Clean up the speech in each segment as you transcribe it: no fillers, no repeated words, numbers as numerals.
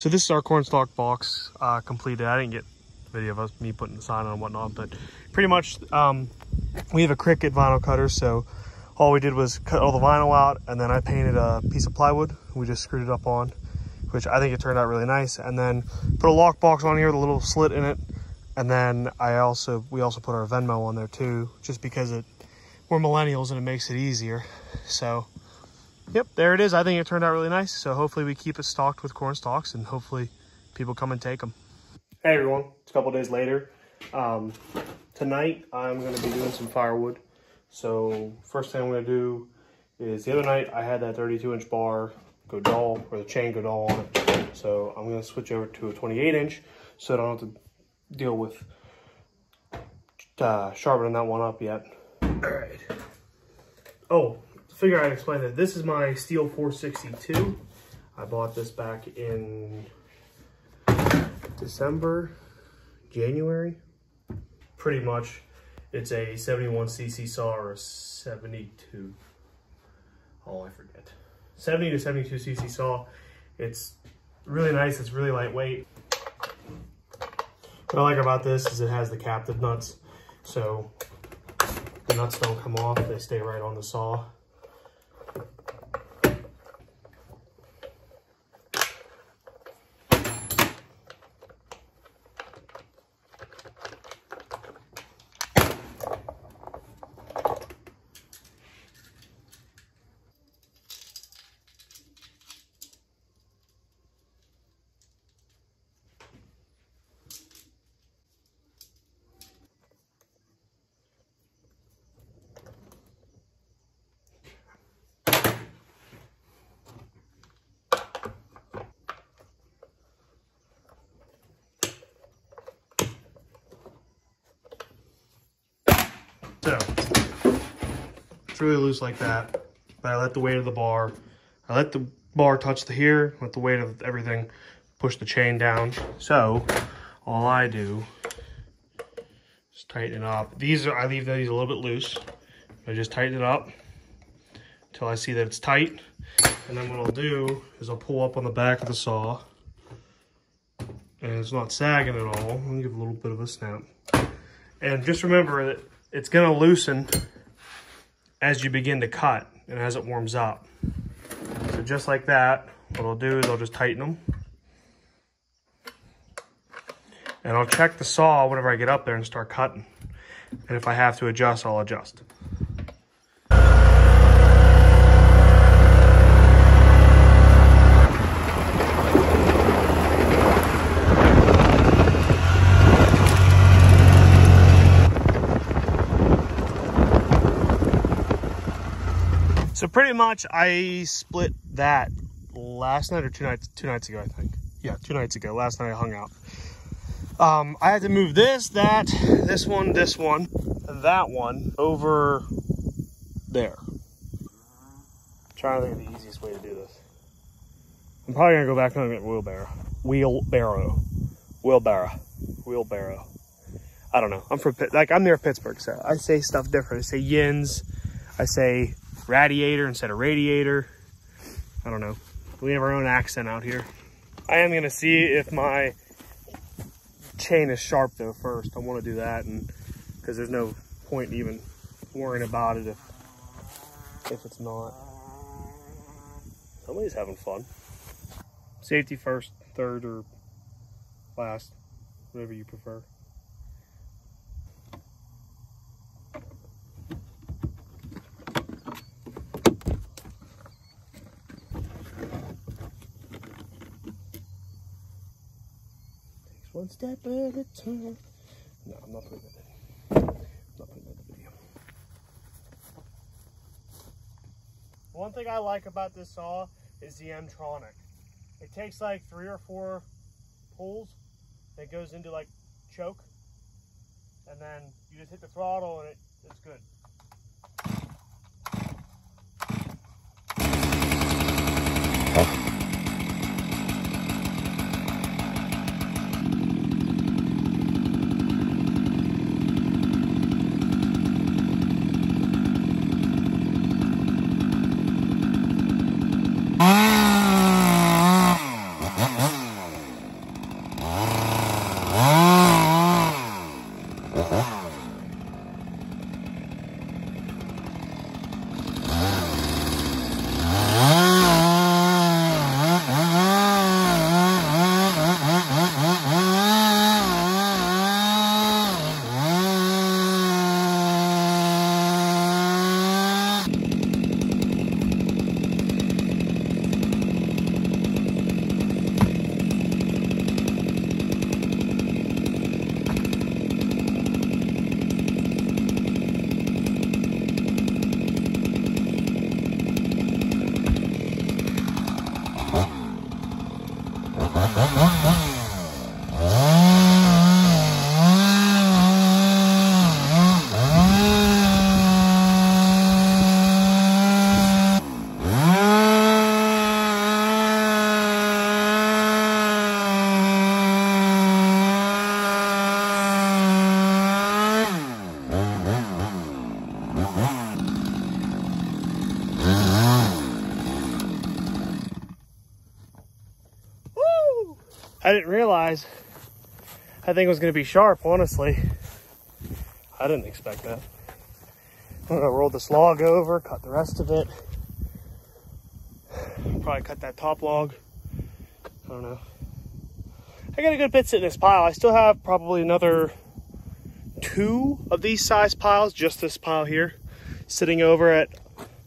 So this is our cornstalk box completed. I didn't get a video of me putting the sign on and whatnot, but pretty much we have a Cricut vinyl cutter, so all we did was cut all the vinyl out, and then I painted a piece of plywood. We just screwed it up on, which I think it turned out really nice, and then put a lock box on here with a little slit in it, and then we also put our Venmo on there too, just because we're millennials and it makes it easier. So yep, there it is. I think it turned out really nice. So hopefully we keep it stocked with corn stalks and hopefully people come and take them. Hey everyone, it's a couple days later. Tonight I'm going to be doing some firewood. So first thing I'm going to do is, the other night I had that 32-inch bar go dull, or the chain go dull on it. So I'm going to switch over to a 28-inch so I don't have to deal with sharpening that one up yet. All right. Oh, figure I'd explain that. This is my Stihl 462. I bought this back in December, January. Pretty much, it's a 71cc saw or a 72. Oh, I forget. 70 to 72cc saw. It's really nice. It's really lightweight. What I like about this is it has the captive nuts, so the nuts don't come off. They stay right on the saw. So, it's really loose like that, but I let the weight of the bar, touch the here, let the weight of everything push the chain down. So, all I do is tighten it up. I leave these a little bit loose. I just tighten it up until I see that it's tight. And then what I'll do is I'll pull up on the back of the saw, and it's not sagging at all. Let me give it a little bit of a snap. And just remember that it's going to loosen as you begin to cut and as it warms up. So just like that, what I'll do is I'll just tighten them. And I'll check the saw whenever I get up there and start cutting. And if I have to adjust, I'll adjust. So pretty much I split that last night or two nights ago, I think. Yeah, 2 nights ago. Last night I hung out. I had to move this one, and that one over there. I'm trying to think of the easiest way to do this. I'm probably gonna go back and get wheelbarrow. I don't know. I'm near Pittsburgh, so I say stuff different. I say yins. I say radiator instead of radiator. I don't know. We have our own accent out here. I am gonna see if my chain is sharp though first. I want to do that, and because there's no point in even worrying about it if it's not. Somebody's having fun. Safety first, third, or last, whatever you prefer. One step at a time. No, I'm not putting that in. I'm not putting that in the video. One thing I like about this saw is the M-tronic. It takes like 3 or 4 pulls that goes into like choke, and then you just hit the throttle and it's good. I didn't realize that thing was going to be sharp, honestly. I didn't expect that. I'm going to roll this log over, cut the rest of it. Probably cut that top log. I don't know. I got a good bit sitting in this pile. I still have probably another 2 of these size piles, just this pile here, sitting over at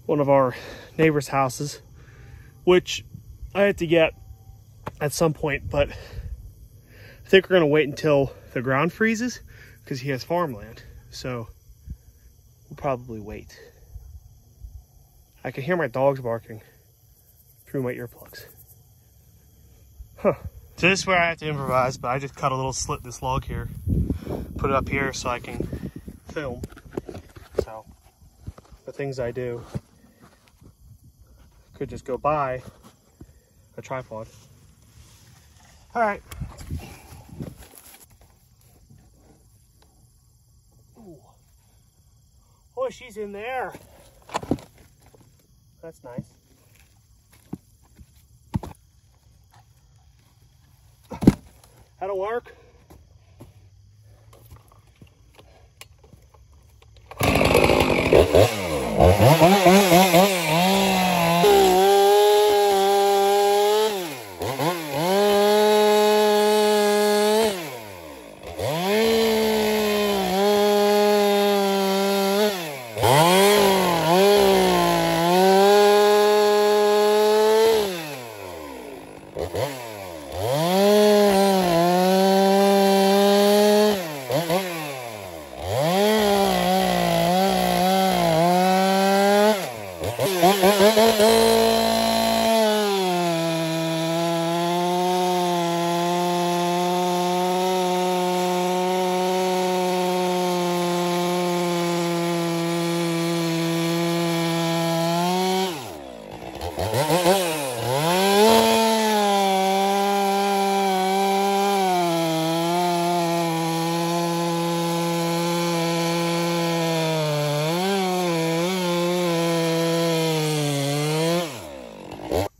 one of our neighbor's houses, which I had to get at some point, but I think we're gonna wait until the ground freezes because he has farmland, so we'll probably wait. I can hear my dogs barking through my earplugs. Huh. So this is where I have to improvise, but I just cut a little slit in this log here, put it up here so I can film. So the things I do could just go by a tripod. All right. Ooh. Oh, she's in there. That's nice. That'll work.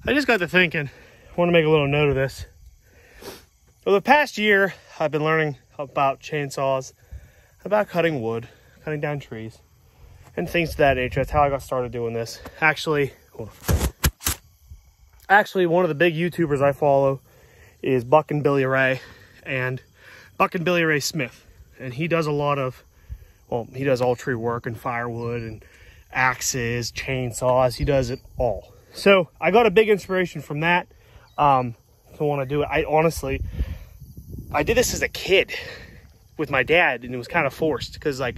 I just got to thinking, I want to make a little note of this. For the past year, I've been learning about chainsaws, about cutting wood, cutting down trees, and things of that nature. That's how I got started doing this. Actually, one of the big YouTubers I follow is Buck and Billy Ray, and Buck and Billy Ray Smith. And he does a lot of, well, he does all tree work and firewood and axes, chainsaws. He does it all. So I got a big inspiration from that to want to do it. I did this as a kid with my dad, and it was kind of forced because like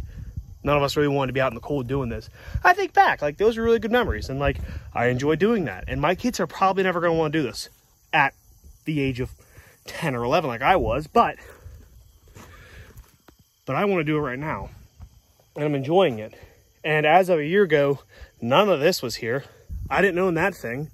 none of us really wanted to be out in the cold doing this. I think back, like those are really good memories, and like I enjoy doing that. And my kids are probably never going to want to do this at the age of 10 or 11 like I was, but I want to do it right now, and I'm enjoying it. And as of a year ago, none of this was here. I didn't own that thing.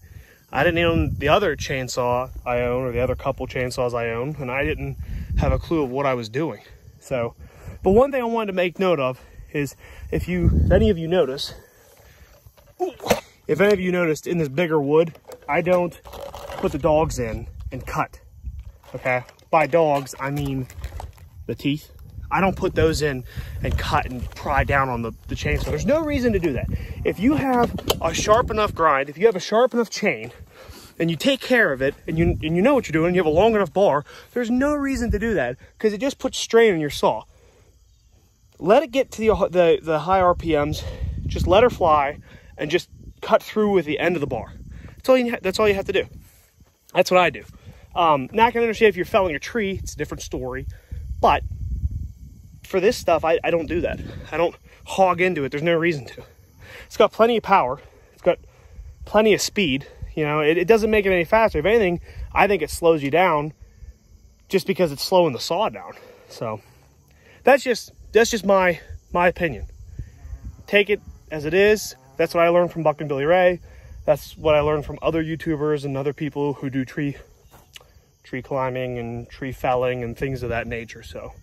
I didn't own the other chainsaw I own, or the other couple chainsaws I own, and I didn't have a clue of what I was doing. So, but one thing I wanted to make note of is if any of you notice, if any of you noticed in this bigger wood, I don't put the dogs in and cut, okay? By dogs, I mean the teeth. I don't put those in and cut and pry down on the chainsaw. There's no reason to do that. If you have a sharp enough grind, if you have a sharp enough chain, and you take care of it, and you know what you're doing, you have a long enough bar, there's no reason to do that, because it just puts strain on your saw. Let it get to the high RPMs, just let her fly, and just cut through with the end of the bar. That's all you have to do. That's what I do. Now I can understand if you're felling a tree, it's a different story, but for this stuff, I don't do that. I don't hog into it. There's no reason to. It's got plenty of power. It's got plenty of speed. You know, it doesn't make it any faster. If anything, I think it slows you down just because it's slowing the saw down. So that's just my opinion. Take it as it is. That's what I learned from Buck and Billy Ray. That's what I learned from other YouTubers and other people who do tree climbing and tree felling and things of that nature. So, all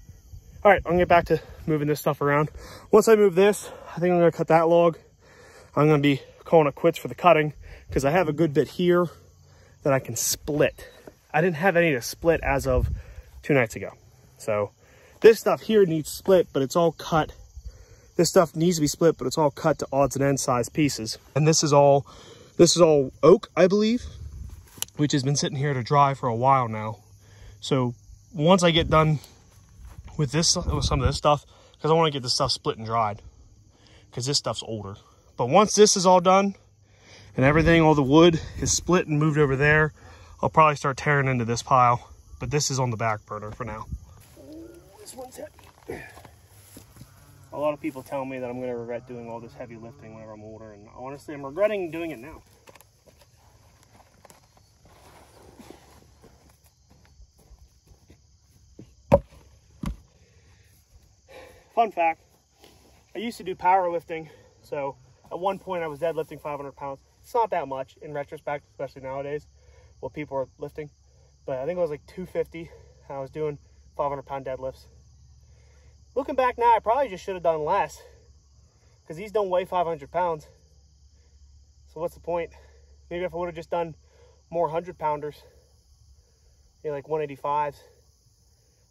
right, I'm gonna get back to moving this stuff around. Once I move this, I think I'm gonna cut that log. I'm gonna be calling it quits for the cutting because I have a good bit here that I can split. I didn't have any to split as of 2 nights ago. So this stuff here needs split, but it's all cut. This stuff needs to be split, but it's all cut to odds and ends size pieces. And this is all oak, I believe, which has been sitting here to dry for a while now. So once I get done with this, with some of this stuff, because I want to get this stuff split and dried, because this stuff's older. But once this is all done and everything, all the wood is split and moved over there, I'll probably start tearing into this pile. But this is on the back burner for now. This one's heavy. A lot of people tell me that I'm going to regret doing all this heavy lifting whenever I'm older, and honestly, I'm regretting doing it now. Fun fact, I used to do powerlifting, so at one point I was deadlifting 500 pounds. It's not that much in retrospect, especially nowadays, what people are lifting. But I think it was like 250, and I was doing 500-pound deadlifts. Looking back now, I probably just should have done less, because these don't weigh 500 pounds. So what's the point? Maybe if I would have just done more 100-pounders, like 185s,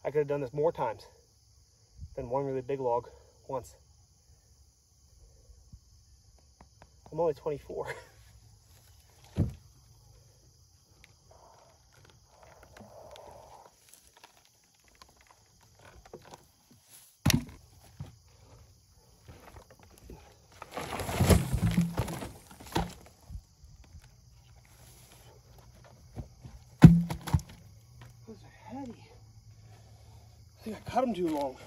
I could have done this more times than one really big log once. I'm only 24. Those are heavy. I think I cut them too long.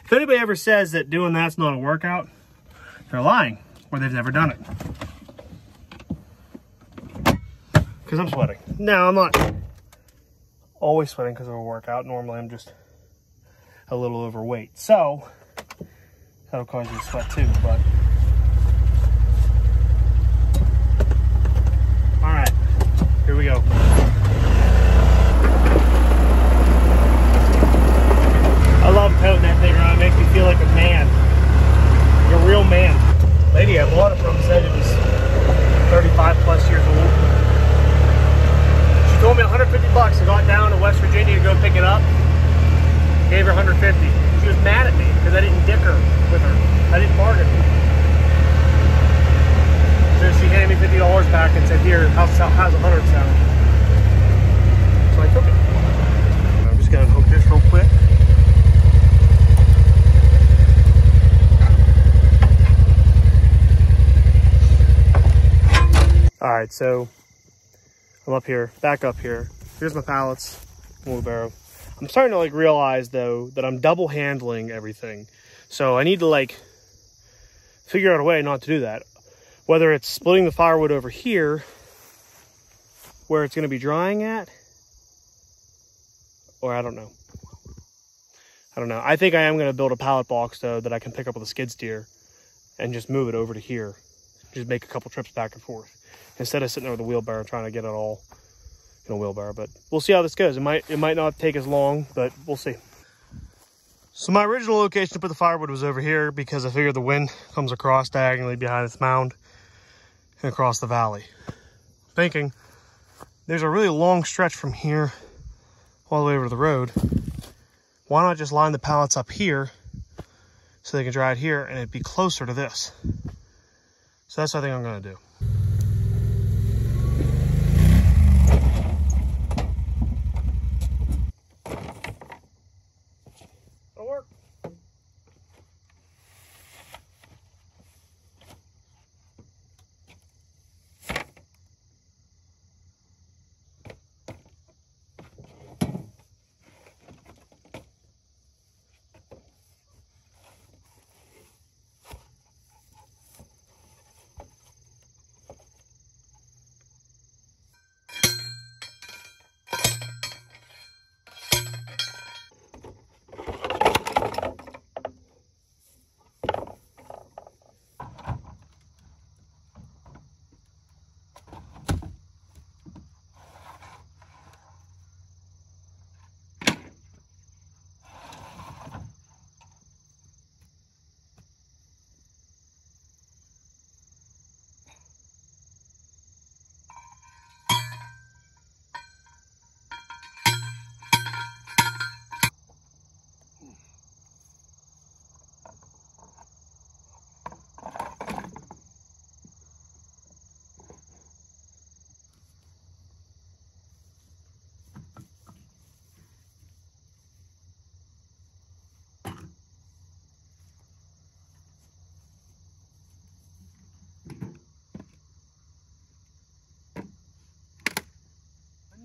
If anybody ever says that doing that's not a workout, they're lying, or they've never done it. Because I'm sweating. No, I'm not always sweating because of a workout. Normally I'm just a little overweight. So, that'll cause you to sweat too, but. All right, here we go. I love toting that thing around. It makes me feel like a man. Like a real man. Lady I bought it from said it was 35 plus years old. She told me 150 bucks. I got down to West Virginia to go pick it up. Gave her 150. She was mad at me because I didn't dick her with her. I didn't bargain. So she handed me $50 back and said, here, how's 100 sound? So I took it. I'm just gonna hook this real quick. All right, so I'm up here, back up here. Here's my pallets, wheelbarrow. I'm starting to like realize though that I'm double handling everything. So I need to like figure out a way not to do that. Whether it's splitting the firewood over here where it's gonna be drying at, or I don't know. I don't know. I think I am going to build a pallet box though that I can pick up with a skid steer and just move it over to here. Just make a couple trips back and forth instead of sitting there with a wheelbarrow trying to get it all in a wheelbarrow. But we'll see how this goes. It might not take as long, but we'll see. So my original location to put the firewood was over here because I figured the wind comes across diagonally behind this mound and across the valley. Thinking there's a really long stretch from here all the way over to the road. Why not just line the pallets up here so they can dry it here and it'd be closer to this. So that's what I think I'm gonna do. It'll work.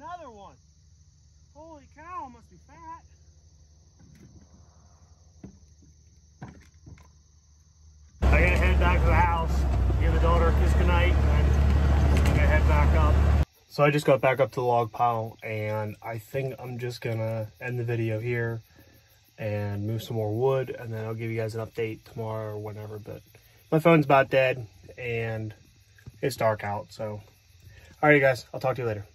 Another one. Holy cow, must be fat. I gotta head back to the house, give the daughter a kiss goodnight, and then I'm gonna head back up. So I just got back up to the log pile, and I think I'm just gonna end the video here and move some more wood, and then I'll give you guys an update tomorrow or whenever. But my phone's about dead, and it's dark out, so. All right, you guys, I'll talk to you later.